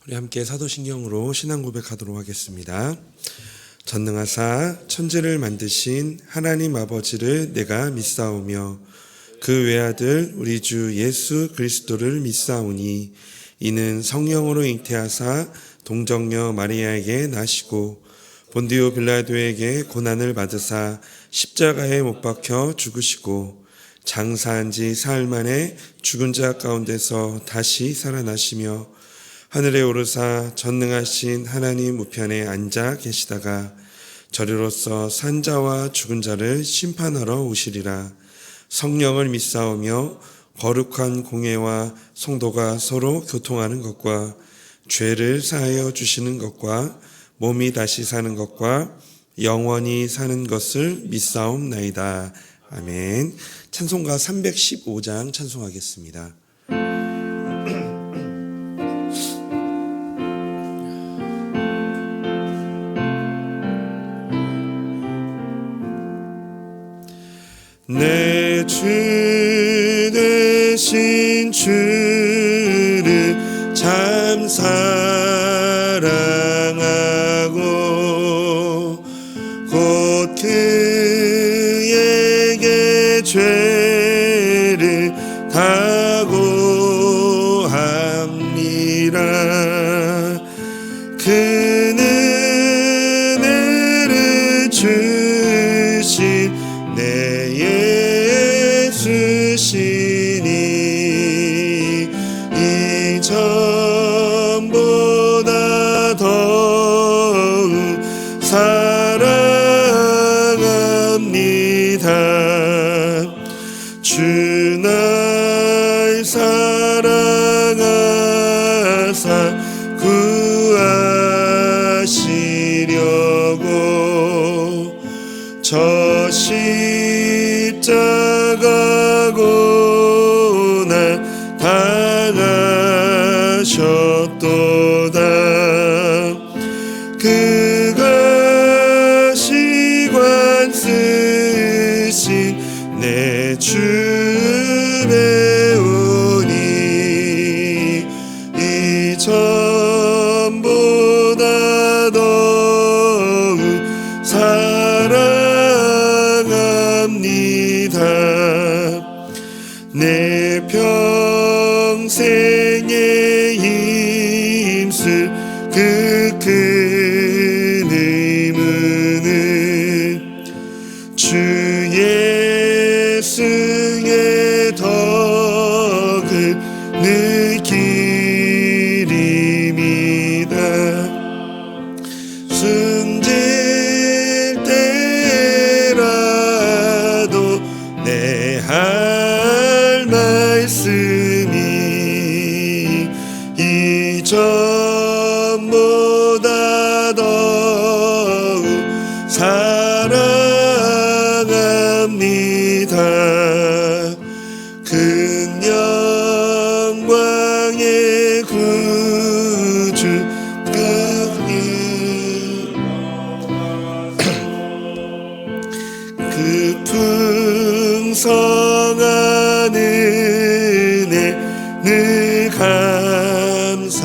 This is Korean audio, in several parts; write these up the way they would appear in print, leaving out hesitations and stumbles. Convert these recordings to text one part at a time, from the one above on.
우리 함께 사도신경으로 신앙 고백하도록 하겠습니다. 전능하사 천지를 만드신 하나님 아버지를 내가 믿사오며 그 외아들 우리 주 예수 그리스도를 믿사오니 이는 성령으로 잉태하사 동정녀 마리아에게 나시고 본디오 빌라도에게 고난을 받으사 십자가에 못 박혀 죽으시고 장사한 지 사흘 만에 죽은 자 가운데서 다시 살아나시며 하늘에 오르사 전능하신 하나님 우편에 앉아 계시다가 저리로서 산 자와 죽은 자를 심판하러 오시리라. 성령을 믿사오며 거룩한 공회와 성도가 서로 교통하는 것과 죄를 사하여 주시는 것과 몸이 다시 사는 것과 영원히 사는 것을 믿사옵나이다. 아멘. 찬송가 315장 찬송하겠습니다. 내 주 되신 주를 참 사랑하고 곧 그에게 죄를 다고 합니다. 그는 은혜를 주신 내 예수시니 이전보다 더욱 사랑합니다. 주 날 사랑하사 구하시려고 저 십자가 고난 당하셨도다. 그가 시관 쓰신 내 주 배우니 이전보다 더욱 사랑합니다. 내 평생에 힘쓸 그 큰 의무는 주 예수의 덕을 느끼림이다. 숨질 때라도 내 할 말씀이 이전보다 더욱 사랑합니다. 큰 영광의 구주 그 풍성한 은혜 늘 감사하리.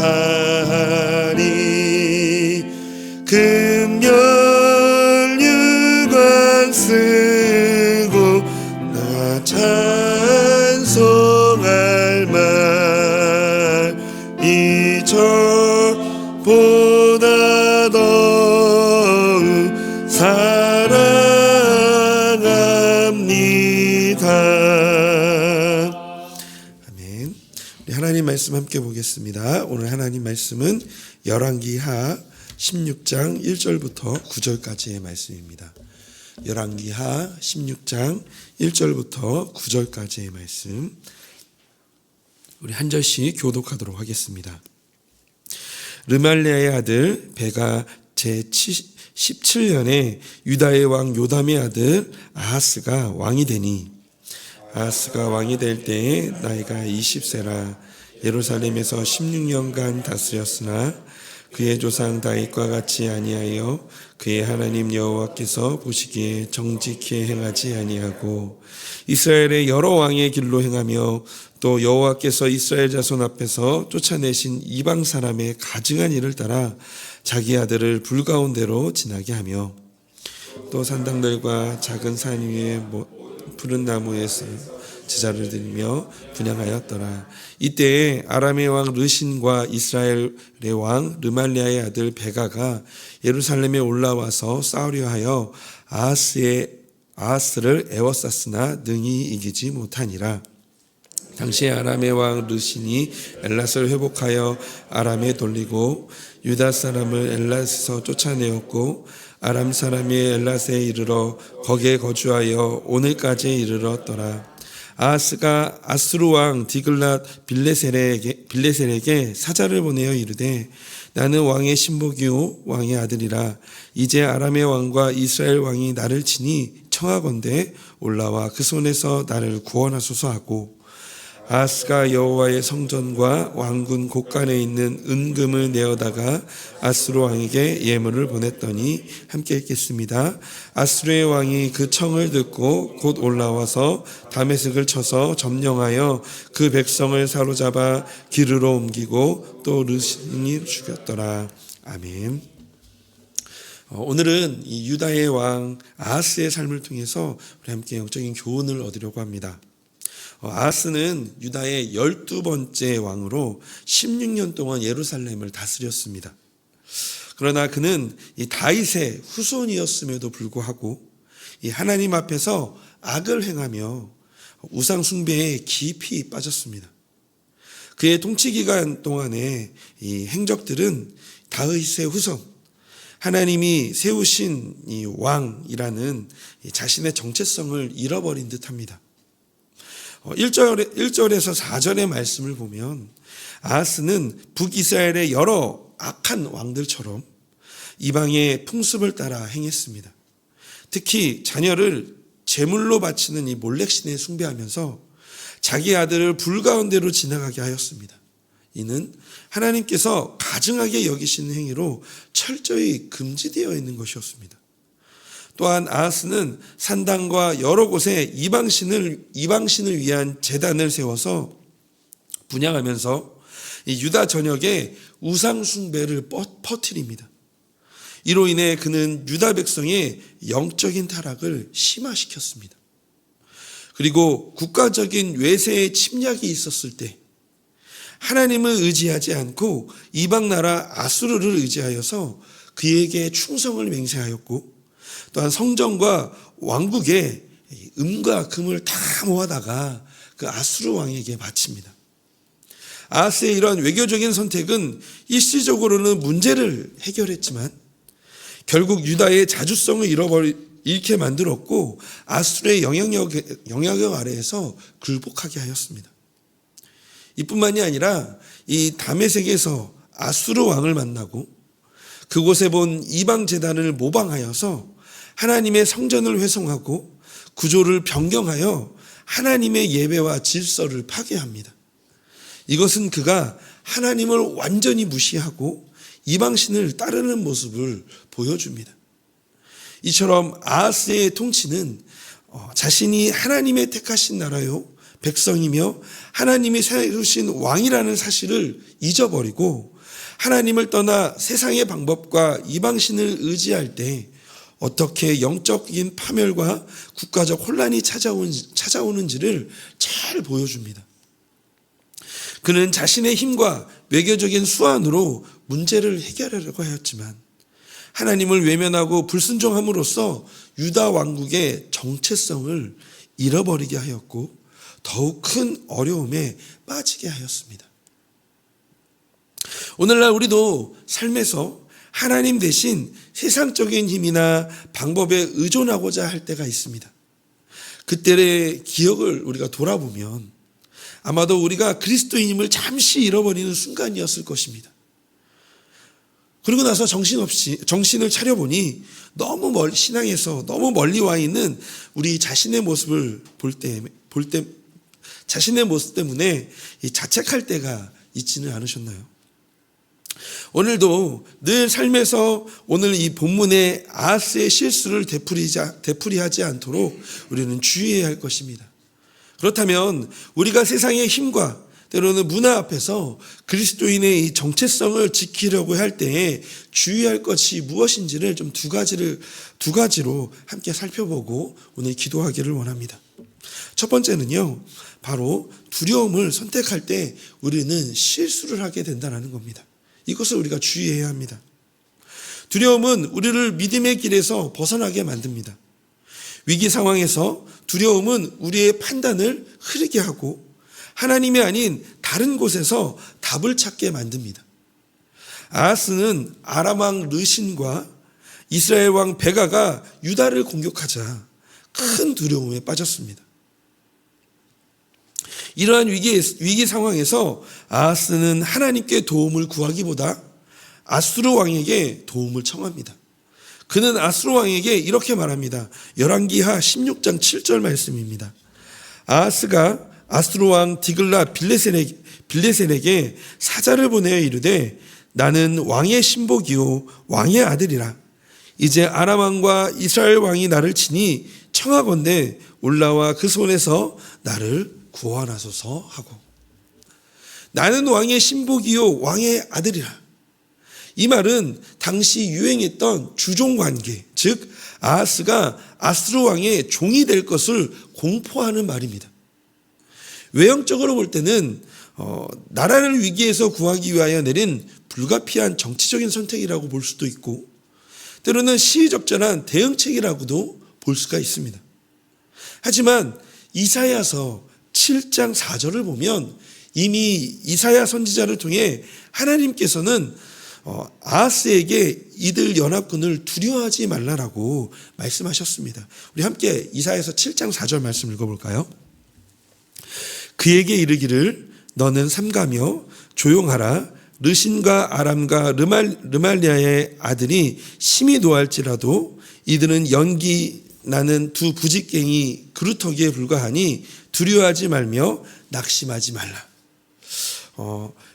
금연유관 쓰고 나 찬송할 말 이전보다 더욱 사랑합니다. 아멘. 우리 하나님 말씀 함께 보겠습니다. 오늘 하나님 말씀은 열왕기하 16장 1절부터 9절까지의 말씀입니다. 열왕기하 16장 1절부터 9절까지의 말씀, 우리 한 절씩 교독하도록 하겠습니다. 르말레아의 아들 베가 제17년에 유다의 왕 요담의 아들 아하스가 왕이 되니, 아하스가 왕이 될 때에 나이가 20세라 예루살렘에서 16년간 다스렸으나 그의 조상 다윗과 같이 아니하여 그의 하나님 여호와께서 보시기에 정직히 행하지 아니하고 이스라엘의 여러 왕의 길로 행하며 또 여호와께서 이스라엘 자손 앞에서 쫓아내신 이방 사람의 가증한 일을 따라 자기 아들을 불 가운데로 지나게 하며 또 산당들과 작은 산 위에 푸른 나무에서 제사를 드리며 분향하였더라. 이때에 아람의 왕 르신과 이스라엘의 왕 르말리아의 아들 베가가 예루살렘에 올라와서 싸우려 하여 아하스를 애워쌌으나 능히 이기지 못하니라. 당시에 아람의 왕 르신이 엘랏을 회복하여 아람에 돌리고 유다 사람을 엘랏에서 쫓아내었고 아람 사람이 엘랏에 이르러 거기에 거주하여 오늘까지 이르렀더라. 아하스가 아수르 왕 디글랏 빌레셀에게 사자를 보내어 이르되 나는 왕의 신복이요 왕의 아들이라. 이제 아람의 왕과 이스라엘 왕이 나를 치니 청하건대 올라와 그 손에서 나를 구원하소서 하고 아하스가 여호와의 성전과 왕궁 곳간에 있는 은금을 내어다가 아수르 왕에게 예물을 보냈더니 함께 읽겠습니다. 아수르의 왕이 그 청을 듣고 곧 올라와서 다메섹을 쳐서 점령하여 그 백성을 사로잡아 기르로 옮기고 또 르신이 죽였더라. 아멘. 오늘은 이 유다의 왕 아하스의 삶을 통해서 우리 함께 영적인 교훈을 얻으려고 합니다. 아하스는 유다의 12번째 왕으로 16년 동안 예루살렘을 다스렸습니다. 그러나 그는 이 다윗의 후손이었음에도 불구하고 이 하나님 앞에서 악을 행하며 우상 숭배에 깊이 빠졌습니다. 그의 통치 기간 동안의 이 행적들은 다윗의 후손, 하나님이 세우신 이 왕이라는 자신의 정체성을 잃어버린 듯합니다. 1절에서 4절의 말씀을 보면 아하스는 북이스라엘의 여러 악한 왕들처럼 이방의 풍습을 따라 행했습니다. 특히 자녀를 제물로 바치는 이 몰렉신에 숭배하면서 자기 아들을 불 가운데로 지나가게 하였습니다. 이는 하나님께서 가증하게 여기시는 행위로 철저히 금지되어 있는 것이었습니다. 또한 아하스는 산당과 여러 곳에 이방신을 위한 제단을 세워서 분향하면서 이 유다 전역에 우상 숭배를 퍼뜨립니다. 이로 인해 그는 유다 백성의 영적인 타락을 심화시켰습니다. 그리고 국가적인 외세의 침략이 있었을 때 하나님을 의지하지 않고 이방 나라 아수르를 의지하여서 그에게 충성을 맹세하였고 또한 성전과 왕국에 음과 금을 다 모아다가 그 아수르 왕에게 바칩니다. 아하스의 이러한 외교적인 선택은 일시적으로는 문제를 해결했지만 결국 유다의 자주성을 잃게 만들었고 아수르의 영향력 아래에서 굴복하게 하였습니다. 이뿐만이 아니라 이 다메섹에서 아수르 왕을 만나고 그곳에 본 이방 제단을 모방하여서 하나님의 성전을 훼손하고 구조를 변경하여 하나님의 예배와 질서를 파괴합니다. 이것은 그가 하나님을 완전히 무시하고 이방신을 따르는 모습을 보여줍니다. 이처럼 아하스의 통치는 자신이 하나님의 택하신 나라요 백성이며 하나님이 세우신 왕이라는 사실을 잊어버리고 하나님을 떠나 세상의 방법과 이방신을 의지할 때 어떻게 영적인 파멸과 국가적 혼란이 찾아오는지를 잘 보여줍니다. 그는 자신의 힘과 외교적인 수완으로 문제를 해결하려고 하였지만 하나님을 외면하고 불순종함으로써 유다 왕국의 정체성을 잃어버리게 하였고 더욱 큰 어려움에 빠지게 하였습니다. 오늘날 우리도 삶에서 하나님 대신 세상적인 힘이나 방법에 의존하고자 할 때가 있습니다. 그때의 기억을 우리가 돌아보면 아마도 우리가 그리스도인임을 잠시 잃어버리는 순간이었을 것입니다. 그리고 나서 정신을 차려보니 신앙에서 너무 멀리 와 있는 우리 자신의 모습을 볼 때 자신의 모습 때문에 자책할 때가 있지는 않으셨나요? 오늘도 늘 삶에서 오늘 이 본문의 아하스의 실수를 되풀이하지 않도록 우리는 주의해야 할 것입니다. 그렇다면 우리가 세상의 힘과 때로는 문화 앞에서 그리스도인의 이 정체성을 지키려고 할 때에 주의할 것이 무엇인지를 좀 두 가지로 함께 살펴보고 오늘 기도하기를 원합니다. 첫 번째는요, 바로 두려움을 선택할 때 우리는 실수를 하게 된다는 겁니다. 이것을 우리가 주의해야 합니다. 두려움은 우리를 믿음의 길에서 벗어나게 만듭니다. 위기 상황에서 두려움은 우리의 판단을 흐리게 하고 하나님이 아닌 다른 곳에서 답을 찾게 만듭니다. 아하스는 아람 왕 르신과 이스라엘 왕 베가가 유다를 공격하자 큰 두려움에 빠졌습니다. 이러한 위기 상황에서 아하스는 하나님께 도움을 구하기보다 아수르 왕에게 도움을 청합니다. 그는 아수르 왕에게 이렇게 말합니다. 열왕기하 16장 7절 말씀입니다. 아하스가 아수르 왕 디글라 빌레셀에게 사자를 보내어 이르되 나는 왕의 신복이요 왕의 아들이라. 이제 아람 왕과 이스라엘 왕이 나를 치니 청하건대 올라와 그 손에서 나를 구원하소서 하고, 나는 왕의 신복이요 왕의 아들이라. 이 말은 당시 유행했던 주종관계, 즉 아하스가 아수르 왕의 종이 될 것을 공포하는 말입니다. 외형적으로 볼 때는 나라를 위기에서 구하기 위하여 내린 불가피한 정치적인 선택이라고 볼 수도 있고, 때로는 시의적절한 대응책이라고도 볼 수가 있습니다. 하지만 이사야서 7장 4절을 보면 이미 이사야 선지자를 통해 하나님께서는 아하스에게 이들 연합군을 두려워하지 말라라고 말씀하셨습니다. 우리 함께 이사야서 7장 4절 말씀 읽어볼까요? 그에게 이르기를 너는 삼가며 조용하라. 르신과 아람과 르말리아의 아들이 심히 노할지라도 이들은 연기 나는 두 부직갱이 그루터기에 불과하니 두려워하지 말며 낙심하지 말라.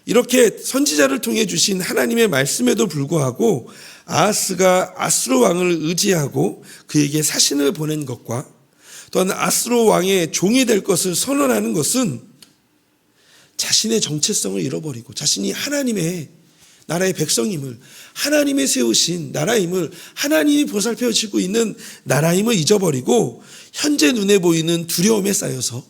이렇게 선지자를 통해 주신 하나님의 말씀에도 불구하고 아하스가 아수르 왕을 의지하고 그에게 사신을 보낸 것과 또한 아수르 왕의 종이 될 것을 선언하는 것은 자신의 정체성을 잃어버리고 자신이 하나님의 나라의 백성임을, 하나님의 세우신 나라임을, 하나님이 보살펴주고 있는 나라임을 잊어버리고 현재 눈에 보이는 두려움에 쌓여서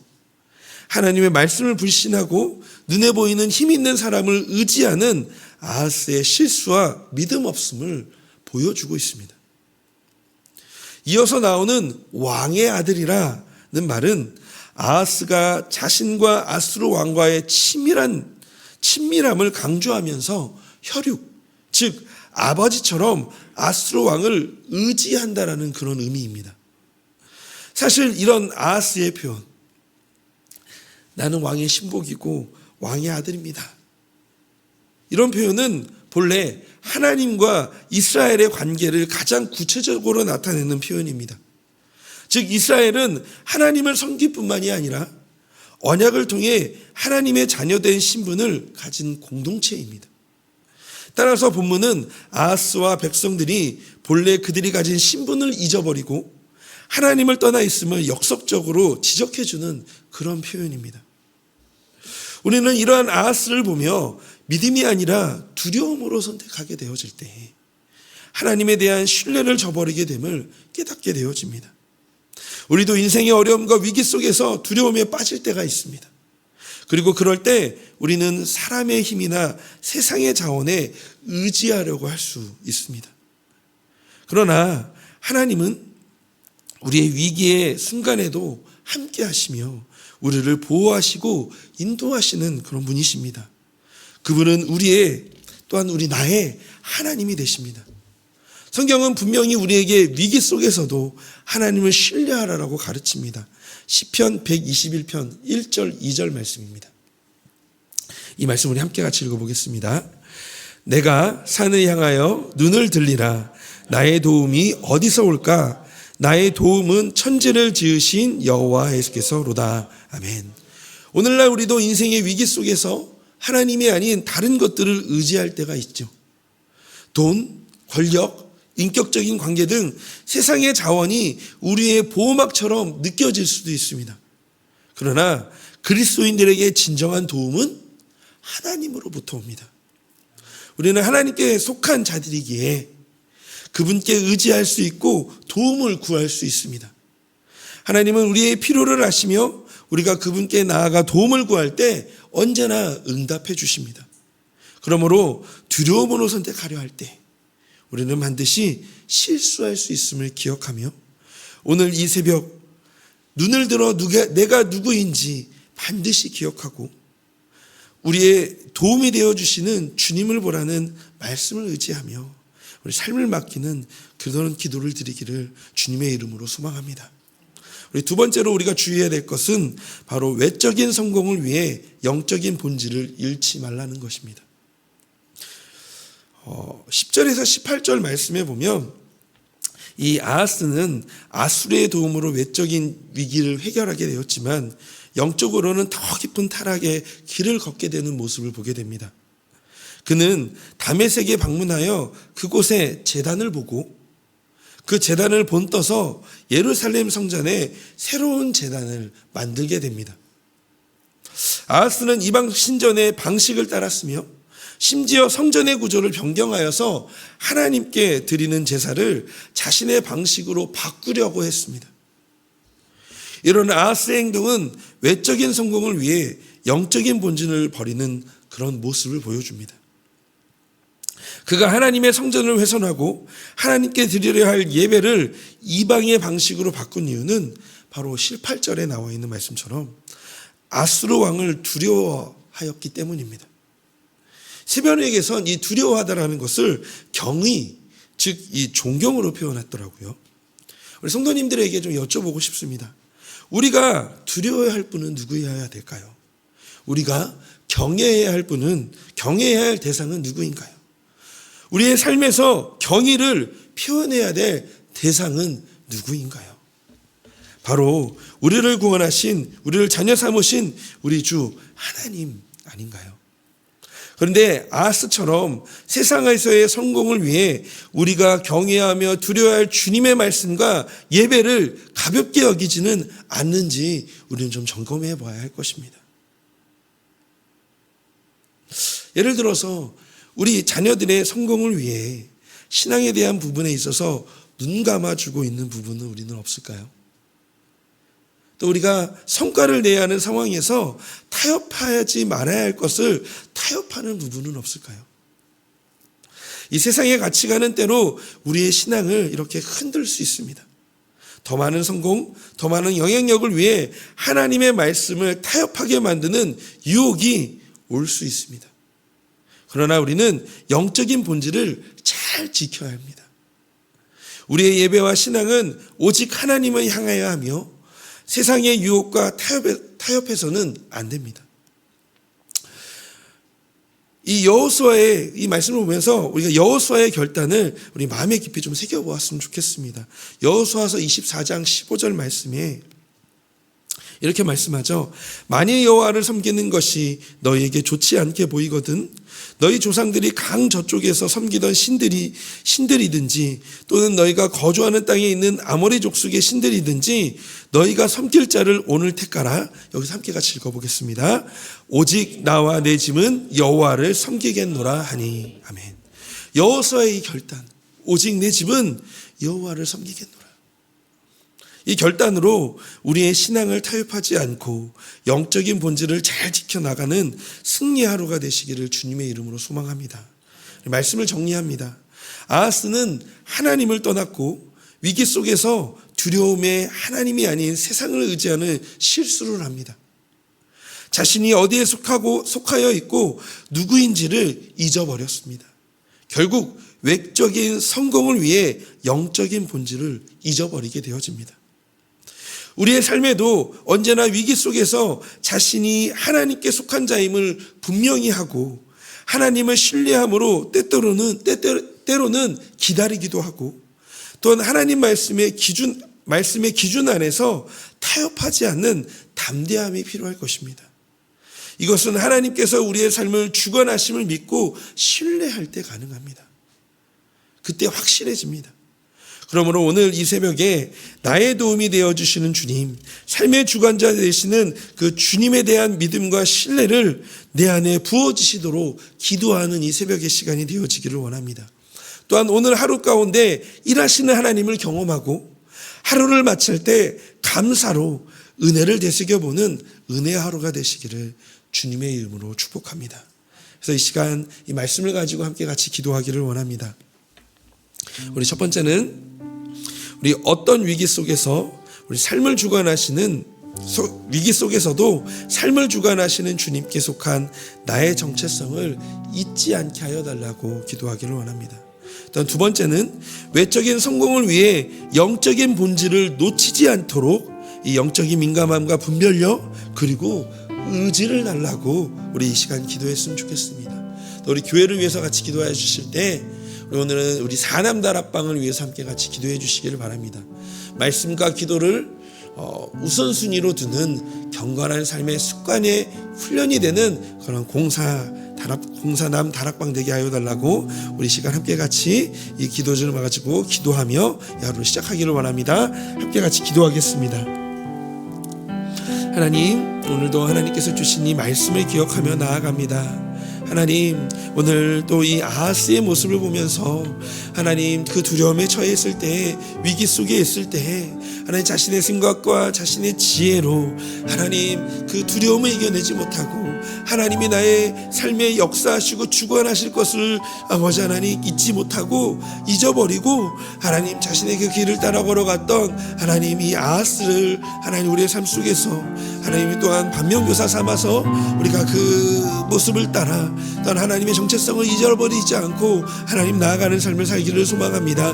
하나님의 말씀을 불신하고 눈에 보이는 힘 있는 사람을 의지하는 아하스의 실수와 믿음 없음을 보여주고 있습니다. 이어서 나오는 왕의 아들이라는 말은 아하스가 자신과 아수르 왕과의 친밀함을 강조하면서 혈육, 즉 아버지처럼 아수르 왕을 의지한다라는 그런 의미입니다. 사실 이런 아하스의 표현, 나는 왕의 신복이고 왕의 아들입니다, 이런 표현은 본래 하나님과 이스라엘의 관계를 가장 구체적으로 나타내는 표현입니다. 즉 이스라엘은 하나님을 섬길 뿐만이 아니라 언약을 통해 하나님의 자녀된 신분을 가진 공동체입니다. 따라서 본문은 아하스와 백성들이 본래 그들이 가진 신분을 잊어버리고 하나님을 떠나 있음을 역설적으로 지적해주는 그런 표현입니다. 우리는 이러한 아하스를 보며 믿음이 아니라 두려움으로 선택하게 되어질 때 하나님에 대한 신뢰를 저버리게 됨을 깨닫게 되어집니다. 우리도 인생의 어려움과 위기 속에서 두려움에 빠질 때가 있습니다. 그리고 그럴 때 우리는 사람의 힘이나 세상의 자원에 의지하려고 할 수 있습니다. 그러나 하나님은 우리의 위기의 순간에도 함께 하시며 우리를 보호하시고 인도하시는 그런 분이십니다. 그분은 또한 우리 나의 하나님이 되십니다. 성경은 분명히 우리에게 위기 속에서도 하나님을 신뢰하라고 가르칩니다. 시편 121편 1절 2절 말씀입니다. 이 말씀 우리 함께 같이 읽어보겠습니다. 내가 산을 향하여 눈을 들리라. 나의 도움이 어디서 올까? 나의 도움은 천지를 지으신 여호와께서로다. 아멘. 오늘날 우리도 인생의 위기 속에서 하나님이 아닌 다른 것들을 의지할 때가 있죠. 돈, 권력, 인격적인 관계 등 세상의 자원이 우리의 보호막처럼 느껴질 수도 있습니다. 그러나 그리스도인들에게 진정한 도움은 하나님으로부터 옵니다. 우리는 하나님께 속한 자들이기에 그분께 의지할 수 있고 도움을 구할 수 있습니다. 하나님은 우리의 필요를 아시며 우리가 그분께 나아가 도움을 구할 때 언제나 응답해 주십니다. 그러므로 두려움으로 선택하려 할 때 우리는 반드시 실수할 수 있음을 기억하며 오늘 이 새벽 눈을 들어 내가 누구인지 반드시 기억하고 우리의 도움이 되어주시는 주님을 보라는 말씀을 의지하며 우리 삶을 맡기는 그런 기도를 드리기를 주님의 이름으로 소망합니다. 우리 두 번째로 우리가 주의해야 될 것은 바로 외적인 성공을 위해 영적인 본질을 잃지 말라는 것입니다. 10절에서 18절 말씀에 보면 이 아하스는 아수르의 도움으로 외적인 위기를 해결하게 되었지만 영적으로는 더 깊은 타락의 길을 걷게 되는 모습을 보게 됩니다. 그는 다메섹에 방문하여 그곳에 제단을 보고 그 제단을 본떠서 예루살렘 성전에 새로운 제단을 만들게 됩니다. 아하스는 이방 신전의 방식을 따랐으며 심지어 성전의 구조를 변경하여서 하나님께 드리는 제사를 자신의 방식으로 바꾸려고 했습니다. 이런 아하스의 행동은 외적인 성공을 위해 영적인 본질을 버리는 그런 모습을 보여줍니다. 그가 하나님의 성전을 훼손하고 하나님께 드리려 할 예배를 이방의 방식으로 바꾼 이유는 바로 18절에 나와 있는 말씀처럼 아수르 왕을 두려워하였기 때문입니다. 세변에게선 이 두려워하다라는 것을 경의, 즉 이 존경으로 표현했더라고요. 우리 성도님들에게 좀 여쭤보고 싶습니다. 우리가 두려워해야 할 분은 누구여야 될까요? 우리가 경외해야 할 분은, 경외해야 할 대상은 누구인가요? 우리의 삶에서 경의를 표현해야 될 대상은 누구인가요? 바로 우리를 구원하신, 우리를 자녀 삼으신 우리 주 하나님 아닌가요? 그런데 아하스처럼 세상에서의 성공을 위해 우리가 경외하며 두려워할 주님의 말씀과 예배를 가볍게 여기지는 않는지 우리는 좀 점검해 봐야 할 것입니다. 예를 들어서 우리 자녀들의 성공을 위해 신앙에 대한 부분에 있어서 눈 감아주고 있는 부분은 우리는 없을까요? 또 우리가 성과를 내야 하는 상황에서 타협하지 말아야 할 것을 타협하는 부분은 없을까요? 이 세상의 가치관은 때로 우리의 신앙을 이렇게 흔들 수 있습니다. 더 많은 성공, 더 많은 영향력을 위해 하나님의 말씀을 타협하게 만드는 유혹이 올 수 있습니다. 그러나 우리는 영적인 본질을 잘 지켜야 합니다. 우리의 예배와 신앙은 오직 하나님을 향하여야 하며 세상의 유혹과 타협해서는 안 됩니다. 이 여호수아의 이 말씀을 보면서 우리가 여호수아의 결단을 우리 마음에 깊이 좀 새겨보았으면 좋겠습니다. 여호수아서 24장 15절 말씀에 이렇게 말씀하죠. 만일 여호와를 섬기는 것이 너희에게 좋지 않게 보이거든 너희 조상들이 강 저쪽에서 섬기던 신들이든지 또는 너희가 거주하는 땅에 있는 아모리 족속의 신들이든지 너희가 섬길 자를 오늘 택하라. 여기서 함께 같이 읽어보겠습니다. 오직 나와 내 집은 여호와를 섬기겠노라 하니. 아멘. 여호수아의 이 결단, 오직 내 집은 여호와를 섬기겠노라. 이 결단으로 우리의 신앙을 타협하지 않고 영적인 본질을 잘 지켜나가는 승리 하루가 되시기를 주님의 이름으로 소망합니다. 말씀을 정리합니다. 아하스는 하나님을 떠났고 위기 속에서 두려움에 하나님이 아닌 세상을 의지하는 실수를 합니다. 자신이 어디에 속하여 있고 누구인지를 잊어버렸습니다. 결국 외적인 성공을 위해 영적인 본질을 잊어버리게 되어집니다. 우리의 삶에도 언제나 위기 속에서 자신이 하나님께 속한 자임을 분명히 하고 하나님을 신뢰함으로 때로는 기다리기도 하고 또한 하나님 말씀의 기준 안에서 타협하지 않는 담대함이 필요할 것입니다. 이것은 하나님께서 우리의 삶을 주관하심을 믿고 신뢰할 때 가능합니다. 그때 확실해집니다. 그러므로 오늘 이 새벽에 나의 도움이 되어주시는 주님, 삶의 주관자 되시는 그 주님에 대한 믿음과 신뢰를 내 안에 부어주시도록 기도하는 이 새벽의 시간이 되어지기를 원합니다. 또한 오늘 하루 가운데 일하시는 하나님을 경험하고 하루를 마칠 때 감사로 은혜를 되새겨보는 은혜의 하루가 되시기를 주님의 이름으로 축복합니다. 그래서 이 시간 이 말씀을 가지고 함께 같이 기도하기를 원합니다. 우리 첫 번째는 우리 어떤 위기 속에서 우리 삶을 주관하시는 위기 속에서도 삶을 주관하시는 주님께 속한 나의 정체성을 잊지 않게 하여 달라고 기도하기를 원합니다. 또한 두 번째는 외적인 성공을 위해 영적인 본질을 놓치지 않도록 이 영적인 민감함과 분별력 그리고 의지를 달라고 우리 이 시간 기도했으면 좋겠습니다. 또 우리 교회를 위해서 같이 기도해 주실 때 오늘은 우리 사남다락방을 위해서 함께 같이 기도해 주시기를 바랍니다. 말씀과 기도를 우선순위로 두는 경건한 삶의 습관의 훈련이 되는 그런 공사남 다락방 되게 하여 달라고 우리 시간 함께 같이 이 기도를 가지고 기도하며 하루를 시작하기를 원합니다. 함께 같이 기도하겠습니다. 하나님, 오늘도 하나님께서 주신 이 말씀을 기억하며 나아갑니다. 하나님, 오늘 또 이 아하스의 모습을 보면서 하나님 그 두려움에 처해 있을 때, 위기 속에 있을 때 하나님 자신의 생각과 자신의 지혜로 하나님 그 두려움을 이겨내지 못하고 하나님이 나의 삶에 역사하시고 주관하실 것을 아버지 하나님 잊지 못하고 잊어버리고 하나님 자신의 그 길을 따라 걸어갔던 하나님 이 아하스를 하나님 우리의 삶 속에서 하나님이 또한 반면교사 삼아서 우리가 그 모습을 따라 또한 하나님의 정체성을 잊어버리지 않고 하나님 나아가는 삶을 살기를 소망합니다.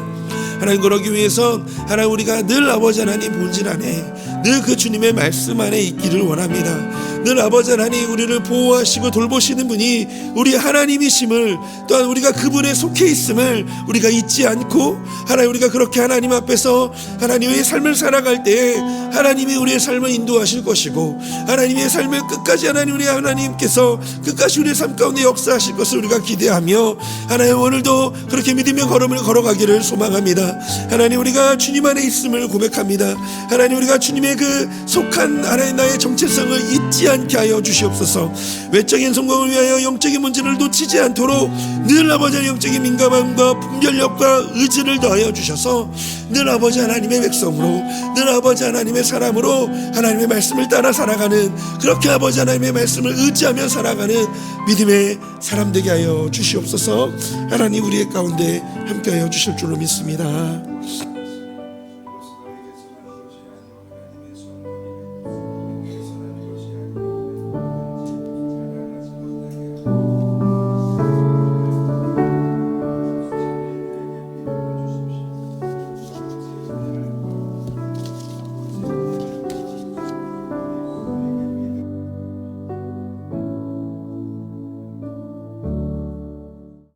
하나님, 그러기 위해서 하나님 우리가 늘 아버지 하나님 본질 안에 늘 그 주님의 말씀 안에 있기를 원합니다. 늘 아버지 하나님 우리를 보호하시고 돌보시는 분이 우리 하나님이심을, 또한 우리가 그분에 속해 있음을 우리가 잊지 않고 하나님 우리가 그렇게 하나님 앞에서 하나님의 삶을 살아갈 때 하나님이 우리의 삶을 인도하실 것이고 하나님의 삶을 끝까지 하나님 우리 하나님께서 끝까지 우리의 삶 가운데 역사하실 것을 우리가 기대하며 하나님 오늘도 그렇게 믿음의 걸음을 걸어가기를 소망합니다. 하나님, 우리가 주님 안에 있음을 고백합니다. 하나님, 우리가 주님의 그 속한 하나님 나의 정체성을 잊지 않게 하여 주시옵소서. 외적인 성공을 위하여 영적인 문제를 놓치지 않도록 늘 아버지 영적인 민감함과 분별력과 의지를 더하여 주셔서 늘 아버지 하나님의 백성으로, 늘 아버지 하나님의 사람으로 하나님의 말씀을 따라 살아가는, 그렇게 아버지 하나님의 말씀을 의지하며 살아가는 믿음의 사람 되게 하여 주시옵소서. 하나님, 우리의 가운데 함께하여 주실 줄로 믿습니다.